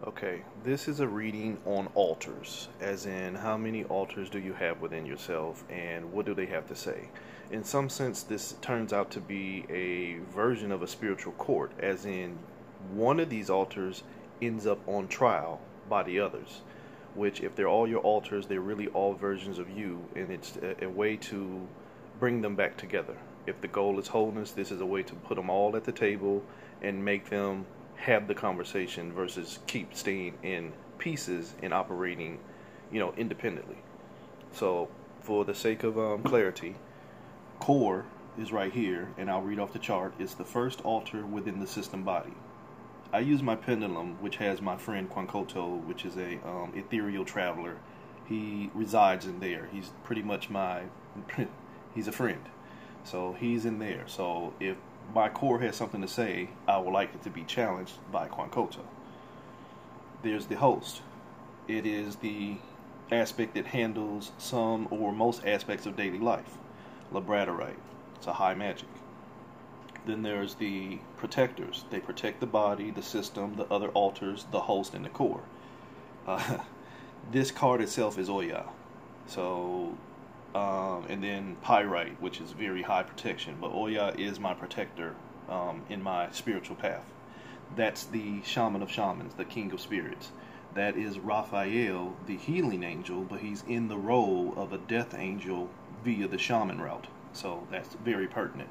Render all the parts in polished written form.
Okay, this is a reading on altars, as in how many altars do you have within yourself and what do they have to say. In some sense, this turns out to be a version of a spiritual court, as in one of these altars ends up on trial by the others, which, if they're all your altars, they're really all versions of you, and it's a way to bring them back together. If the goal is wholeness, this is a way to put them all at the table and make them have the conversation versus keep staying in pieces and operating, independently. So, for the sake of clarity, core is right here, and I'll read off the chart. It's the first altar within the system body. I use my pendulum, which has my friend Quankoto, which is a ethereal traveler. He resides in there. He's pretty much my, he's a friend. So he's in there. So if my core has something to say, I would like it to be challenged by Quankoto. There's the host. It is the aspect that handles some or most aspects of daily life. Labradorite. It's a high magic. Then there's the protectors. They protect the body, the system, the other altars, the host, and the core. This card itself is Oya. So, and then Pyrite, which is very high protection. But Oya is my protector in my spiritual path. That's the shaman of shamans, the king of spirits. That is Raphael, the healing angel, but he's in the role of a death angel via the shaman route. So that's very pertinent.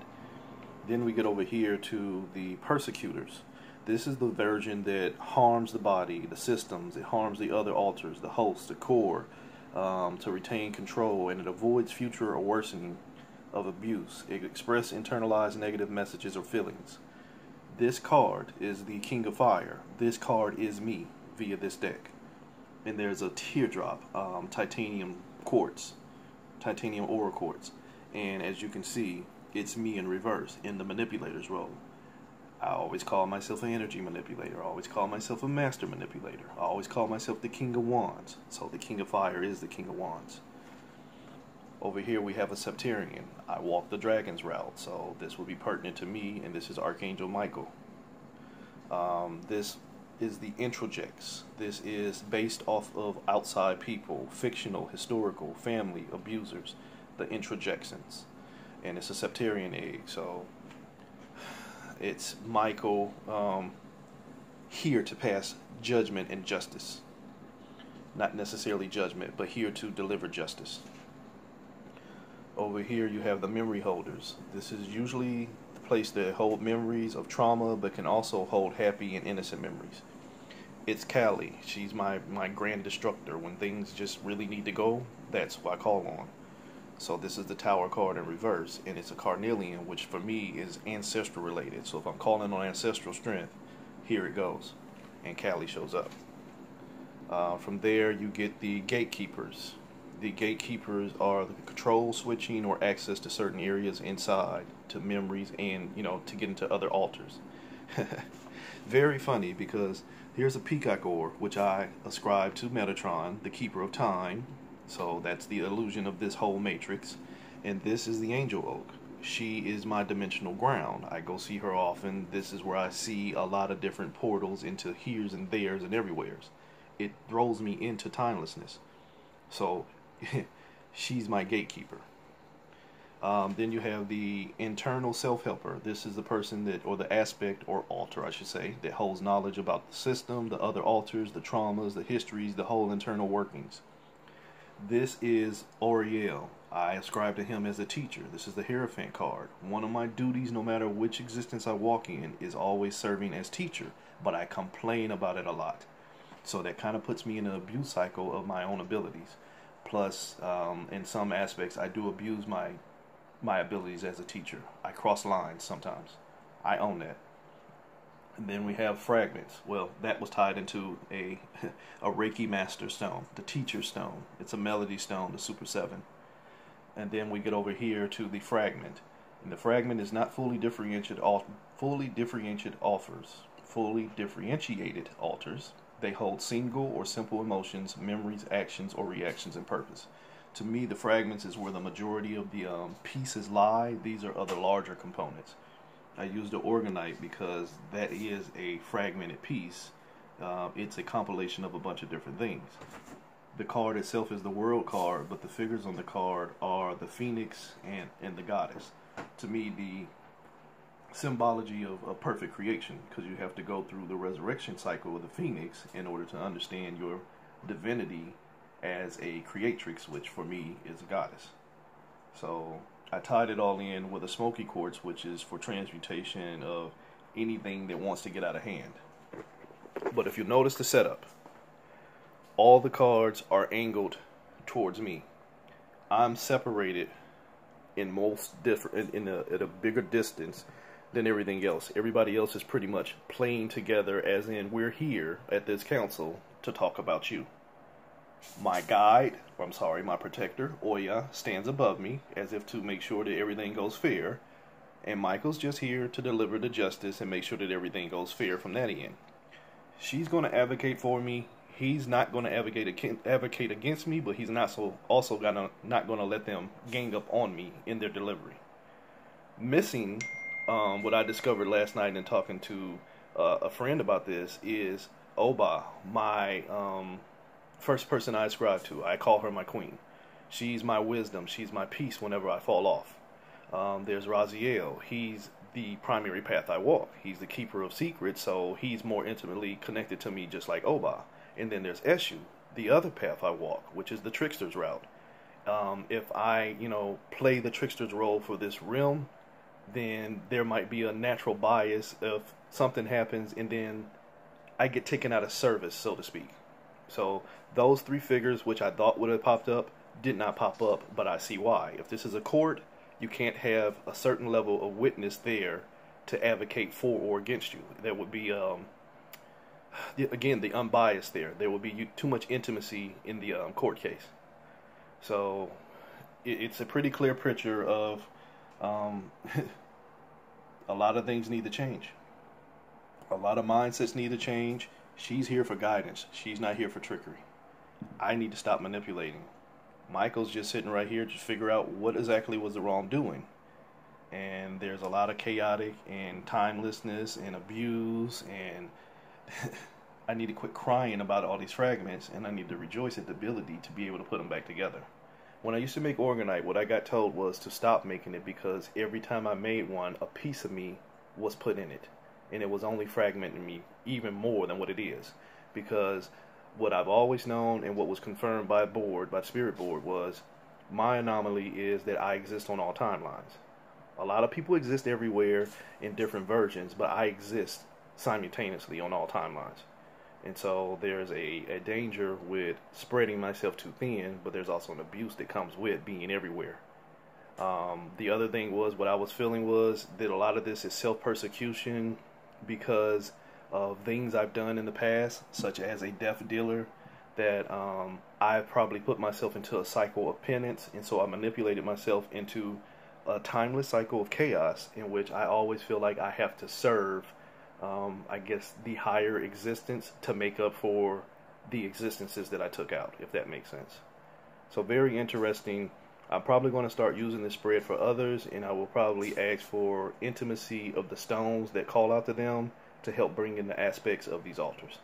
Then we get over here to the persecutors. This is the version that harms the body, the systems. It harms the other altars, the host, the core, to retain control, and it avoids future or worsening of abuse. It expresses internalized negative messages or feelings. This card is the King of Fire. This card is me via this deck. And there's a teardrop, titanium quartz, titanium aura quartz. And as you can see, it's me in reverse in the manipulator's role. I always call myself an energy manipulator. I always call myself a master manipulator. I always call myself the King of Wands. So the King of Fire is the King of Wands. Over here we have a Septarian. I walk the dragon's route, so this will be pertinent to me, and this is Archangel Michael. This is the introjects. This is based off of outside people, fictional, historical, family, abusers, the introjections. And it's a Septarian egg, so it's Michael here to pass judgment and justice. Not necessarily judgment, but here to deliver justice. Over here you have the memory holders. This is usually the place that hold memories of trauma, but can also hold happy and innocent memories. It's Callie. She's my grand destructor. When things just really need to go, that's who I call on. So this is the Tower card in reverse, and it's a Carnelian, which for me is ancestral related. So if I'm calling on ancestral strength, here it goes, and Callie shows up. From there, you get the gatekeepers. The gatekeepers are the control, switching, or access to certain areas inside, to memories, and to get into other altars. Very funny, because here's a peacock ore, which I ascribe to Metatron, the keeper of time. So that's the illusion of this whole matrix. And this is the angel oak. She is my dimensional ground. I go see her often. This is where I see a lot of different portals into here's and there's and everywheres. It throws me into timelessness. So she's my gatekeeper. Then you have the internal self-helper. This is the person that, or the aspect, or altar I should say, that holds knowledge about the system, the other altars, the traumas, the histories, the whole internal workings. This is Oriel. I ascribe to him as a teacher. This is the Hierophant card. One of my duties, no matter which existence I walk in, is always serving as teacher, but I complain about it a lot. So that kind of puts me in an abuse cycle of my own abilities. Plus, in some aspects, I do abuse my abilities as a teacher. I cross lines sometimes. I own that. And then we have fragments. Well, that was tied into a Reiki Master Stone, the Teacher Stone. It's a Melody Stone, the Super 7. And then we get over here to the fragment. And the fragment is not fully differentiated altars. They hold single or simple emotions, memories, actions, or reactions and purpose. To me, the fragments is where the majority of the pieces lie. These are other larger components. I use the orgonite because that is a fragmented piece, It's a compilation of a bunch of different things. The card itself is the world card, but the figures on the card are the phoenix and the goddess. To me, the symbology of a perfect creation, because you have to go through the resurrection cycle of the phoenix in order to understand your divinity as a creatrix, which for me is a goddess. So I tied it all in with a smoky quartz, which is for transmutation of anything that wants to get out of hand. But if you notice the setup, all the cards are angled towards me. I'm separated in most different at a bigger distance than everything else. Everybody else is pretty much playing together, as in we're here at this council to talk about you. My guide, or I'm sorry, my protector, Oya, stands above me as if to make sure that everything goes fair. And Michael's just here to deliver the justice and make sure that everything goes fair from that end. She's going to advocate for me. He's not going to advocate against me, but he's not not going to let them gang up on me in their delivery. Missing, what I discovered last night in talking to a friend about this is Oba, my first person I ascribe to. I call her my queen. She's my wisdom. She's my peace whenever I fall off. There's Raziel. He's the primary path I walk. He's the keeper of secrets, so he's more intimately connected to me, just like Oba. And then there's Eshu, the other path I walk, which is the trickster's route. If I, play the trickster's role for this realm, then there might be a natural bias if something happens and then I get taken out of service, so to speak. So those three figures, which I thought would have popped up, did not pop up, but I see why. If this is a court, you can't have a certain level of witness there to advocate for or against you. There would be, again, the unbiased there. There would be too much intimacy in the court case. So it's a pretty clear picture of a lot of things need to change. A lot of mindsets need to change. She's here for guidance. She's not here for trickery. I need to stop manipulating. Michael's just sitting right here to figure out what exactly was the wrongdoing. And there's a lot of chaotic and timelessness and abuse, and I need to quit crying about all these fragments, and I need to rejoice at the ability to be able to put them back together. When I used to make Organite, what I got told was to stop making it because every time I made one, a piece of me was put in it. And it was only fragmenting me even more than what it is. Because what I've always known and what was confirmed by the Spirit Board, was my anomaly is that I exist on all timelines. A lot of people exist everywhere in different versions, but I exist simultaneously on all timelines. And so there's a danger with spreading myself too thin, but there's also an abuse that comes with being everywhere. The other thing was, what I was feeling was that a lot of this is self-persecution because of things I've done in the past, such as a death dealer, that I probably put myself into a cycle of penance, and so I manipulated myself into a timeless cycle of chaos in which I always feel like I have to serve, I guess, the higher existence to make up for the existences that I took out, if that makes sense. So very interesting. I'm probably going to start using this spread for others, and I will probably ask for intimacy of the stones that call out to them to help bring in the aspects of these altars.